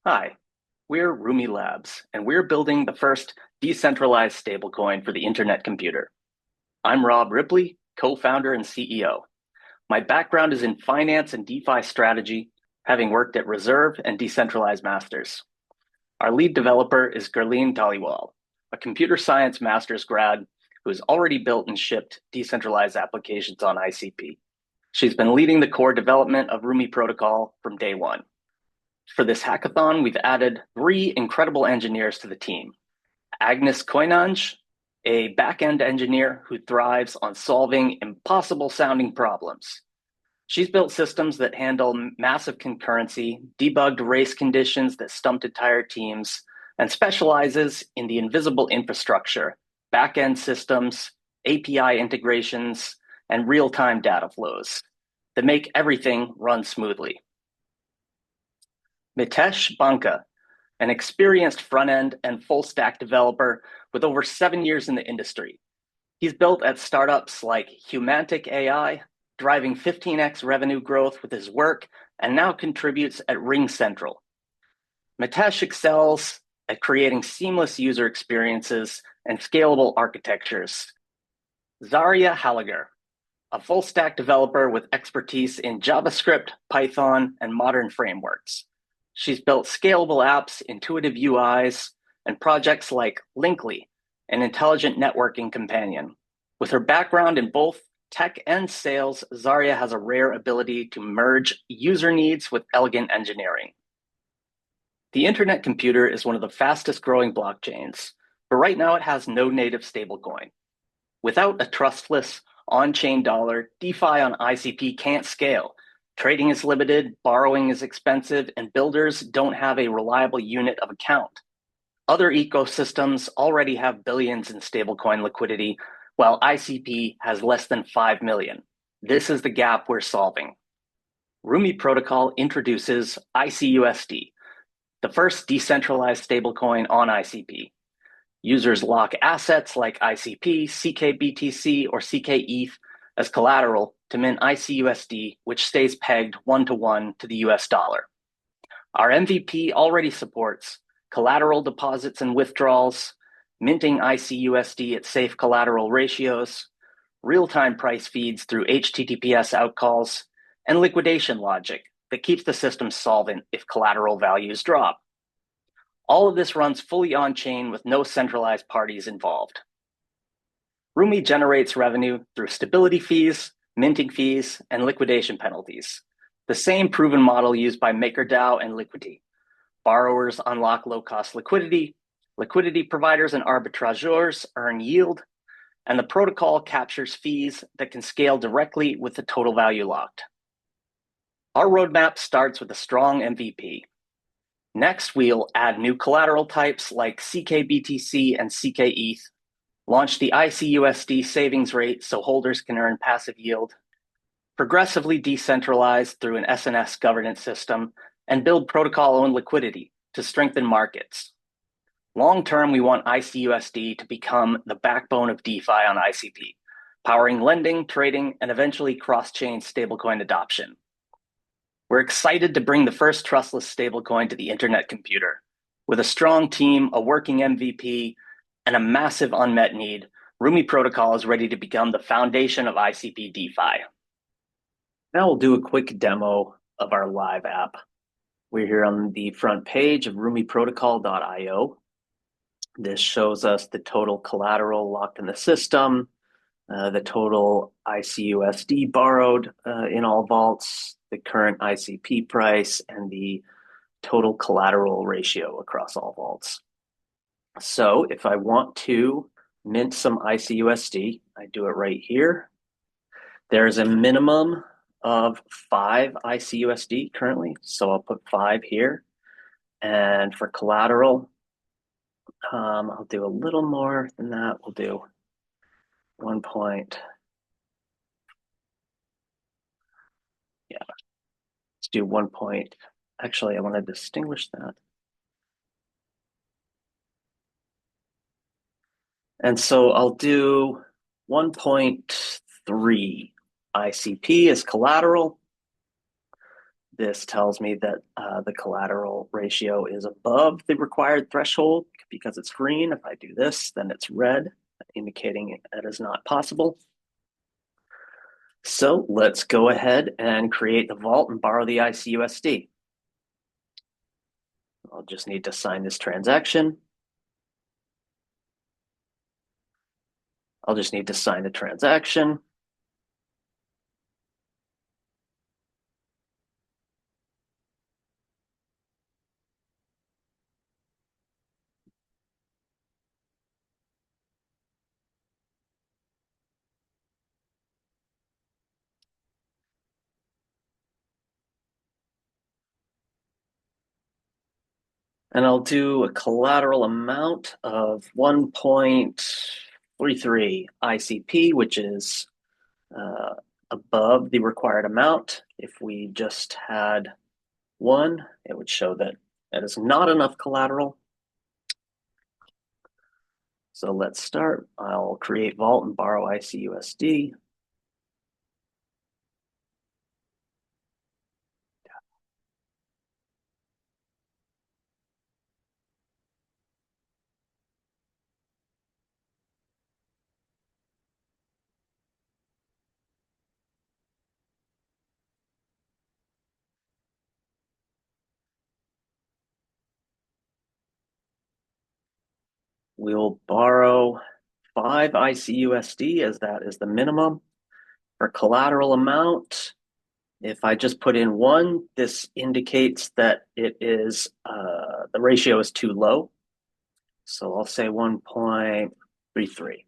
Hi, we're Rumi Labs, and we're building the first decentralized stablecoin for the internet computer. I'm Rob Ripley, co-founder and CEO. My background is in finance and DeFi strategy, having worked at Reserve and Decentralized Masters. Our lead developer is Gurleen Dhaliwal, a computer science master's grad who has already built and shipped decentralized applications on ICP. She's been leading the core development of Rumi protocol from day one. For this hackathon, we've added 3 incredible engineers to the team. Agnes Koinange, a back-end engineer who thrives on solving impossible-sounding problems. She's built systems that handle massive concurrency, debugged race conditions that stumped entire teams, and specializes in the invisible infrastructure, back-end systems, API integrations, and real-time data flows that make everything run smoothly. Mitesh Banka, an experienced front-end and full-stack developer with over 7 years in the industry. He's built at startups like Humantic AI, driving 15x revenue growth with his work, and now contributes at RingCentral. Mitesh excels at creating seamless user experiences and scalable architectures. Zaria Halliger, a full-stack developer with expertise in JavaScript, Python, and modern frameworks. She's built scalable apps, intuitive UIs, and projects like Linkly, an intelligent networking companion. With her background in both tech and sales, Zaria has a rare ability to merge user needs with elegant engineering. The internet computer is one of the fastest growing blockchains, but right now it has no native stablecoin. Without a trustless on-chain dollar, DeFi on ICP can't scale. Trading is limited, borrowing is expensive, and builders don't have a reliable unit of account. Other ecosystems already have billions in stablecoin liquidity, while ICP has less than 5 million. This is the gap we're solving. Rumi protocol introduces ICUSD, the first decentralized stablecoin on ICP. Users lock assets like ICP, CKBTC, or CKETH as collateral to mint ICUSD, which stays pegged 1-to-1 to the US dollar. Our MVP already supports collateral deposits and withdrawals, minting ICUSD at safe collateral ratios, real-time price feeds through HTTPS outcalls, and liquidation logic that keeps the system solvent if collateral values drop. All of this runs fully on-chain with no centralized parties involved. Rumi generates revenue through stability fees, minting fees, and liquidation penalties, the same proven model used by MakerDAO and Liquidity. Borrowers unlock low-cost liquidity, liquidity providers and arbitrageurs earn yield, and the protocol captures fees that can scale directly with the total value locked. Our roadmap starts with a strong MVP. Next, we'll add new collateral types like CKBTC and CKETH, launch the ICUSD savings rate so holders can earn passive yield, progressively decentralize through an SNS governance system, and build protocol-owned liquidity to strengthen markets. Long-term, we want ICUSD to become the backbone of DeFi on ICP, powering lending, trading, and eventually cross-chain stablecoin adoption. We're excited to bring the first trustless stablecoin to the internet computer. With a strong team, a working MVP, and a massive unmet need, Rumi protocol is ready to become the foundation of ICP DeFi. Now we'll do a quick demo of our live app. We're here on the front page of rumiprotocol.io. This shows us the total collateral locked in the system, the total ICUSD borrowed in all vaults, the current ICP price, and the total collateral ratio across all vaults. So if I want to mint some ICUSD, I do it right here. There's a minimum of 5 ICUSD currently, so I'll put 5 here. And for collateral, I'll do a little more than that. We'll do 1 point. Yeah, let's do 1 point. Actually, I want to distinguish that. And so I'll do 1.3 ICP as collateral. This tells me that the collateral ratio is above the required threshold because it's green. If I do this, then it's red, indicating that is not possible. So let's go ahead and create the vault and borrow the ICUSD. I'll just need to sign this transaction. I'll just need to sign the transaction. And I'll do a collateral amount of 1.33 ICP, which is above the required amount. If we just had one, it would show that that is not enough collateral. So let's start. I'll create vault and borrow ICUSD. We'll borrow 5 ICUSD as that is the minimum. For collateral amount, if I just put in 1, this indicates that it is the ratio is too low. So I'll say 1.33.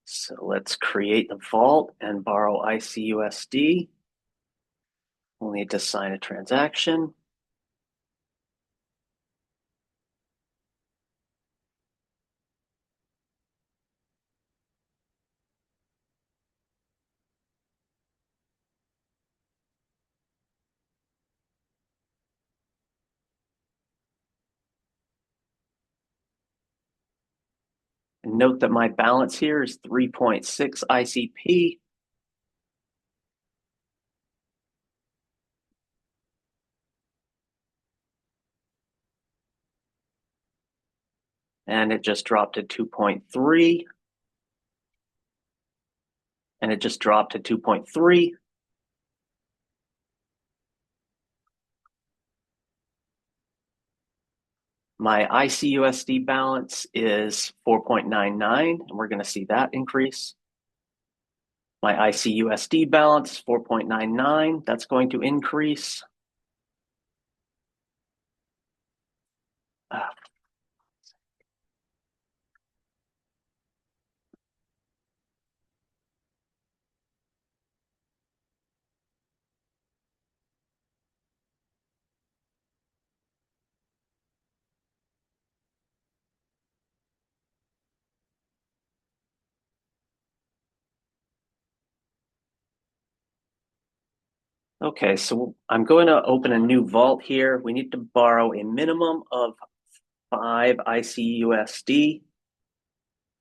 So let's create the vault and borrow ICUSD. We'll need to sign a transaction. And note that my balance here is 3.6 ICP. And it just dropped to 2.3. And it just dropped to 2.3. My ICUSD balance is 4.99, and we're going to see that increase. My ICUSD balance, 4.99, that's going to increase. Okay, so I'm going to open a new vault here. We need to borrow a minimum of 5 ICUSD,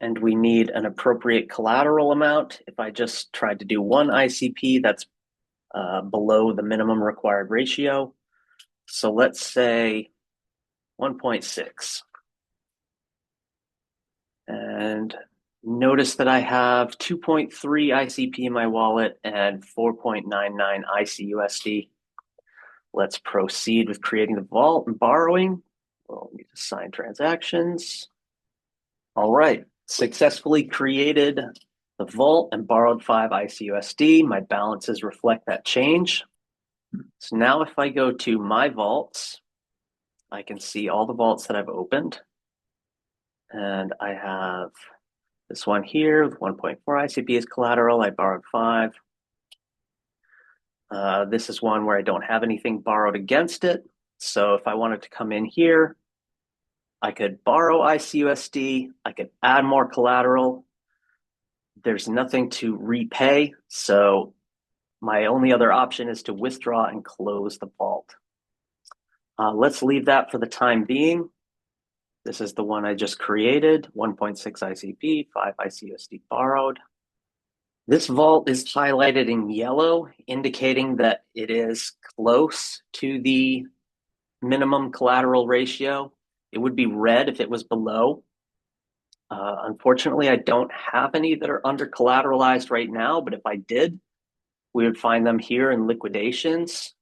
and we need an appropriate collateral amount. If I just tried to do 1 ICP, that's below the minimum required ratio. So let's say 1.6. And notice that I have 2.3 ICP in my wallet and 4.99 ICUSD. Let's proceed with creating the vault and borrowing. We'll need to sign transactions. All right, successfully created the vault and borrowed 5 ICUSD. My balances reflect that change. So now if I go to my vaults, I can see all the vaults that I've opened. And I have this one here with 1.4 ICP as collateral. I borrowed 5. This is one where I don't have anything borrowed against it. So if I wanted to come in here, I could borrow ICUSD. I could add more collateral. There's nothing to repay. So my only other option is to withdraw and close the vault. Let's leave that for the time being. This is the one I just created, 1.6 ICP, 5 ICUSD borrowed. This vault is highlighted in yellow, indicating that it is close to the minimum collateral ratio. It would be red if it was below. Unfortunately, I don't have any that are under collateralized right now, but if I did, we would find them here in liquidations,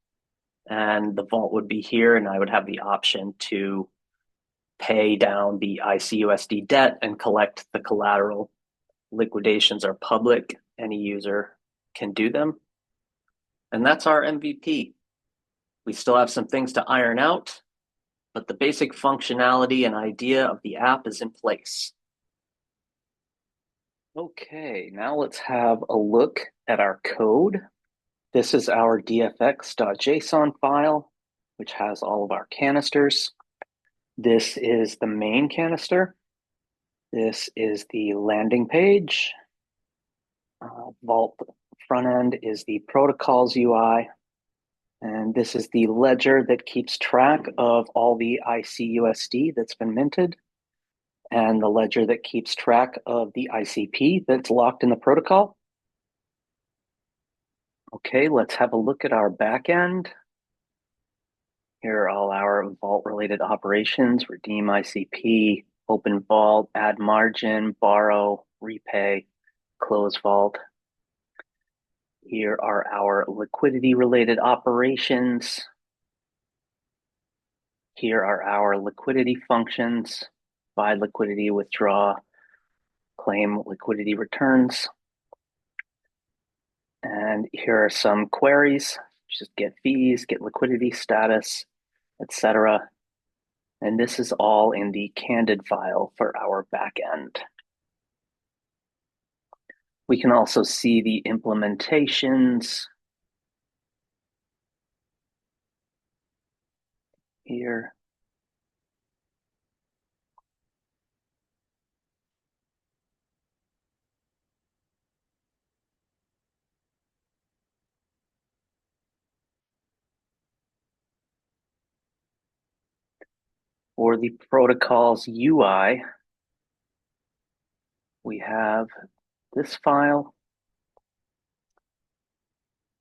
and the vault would be here, and I would have the option to pay down the ICUSD debt and collect the collateral. Liquidations are public, any user can do them. And that's our MVP. We still have some things to iron out, but the basic functionality and idea of the app is in place. Okay, now let's have a look at our code. This is our dfx.json file, which has all of our canisters. This is the main canister. This is the landing page. Vault front end is the protocols UI. And this is the ledger that keeps track of all the ICUSD that's been minted, and the ledger that keeps track of the ICP that's locked in the protocol. Okay, let's have a look at our backend. Here are all our vault-related operations: redeem ICP, open vault, add margin, borrow, repay, close vault. Here are our liquidity-related operations. Here are our liquidity functions: buy liquidity, withdraw, claim liquidity returns. And here are some queries: just get fees, get liquidity status, etc. And this is all in the candid file for our backend. We can also see the implementations here. For the protocols UI, we have this file.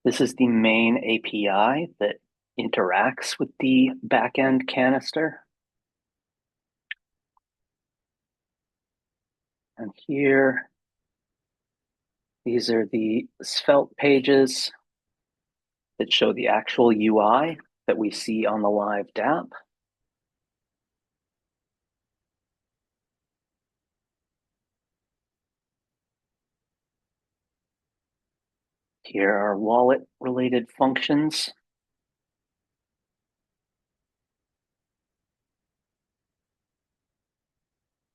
This is the main API that interacts with the backend canister. And here, these are the Svelte pages that show the actual UI that we see on the live dApp. Here are wallet-related functions.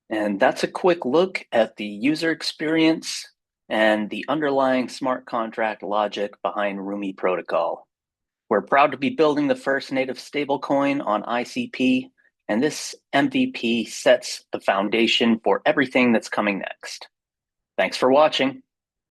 And that's a quick look at the user experience and the underlying smart contract logic behind Rumi protocol. We're proud to be building the first native stablecoin on ICP, and this MVP sets the foundation for everything that's coming next. Thanks for watching.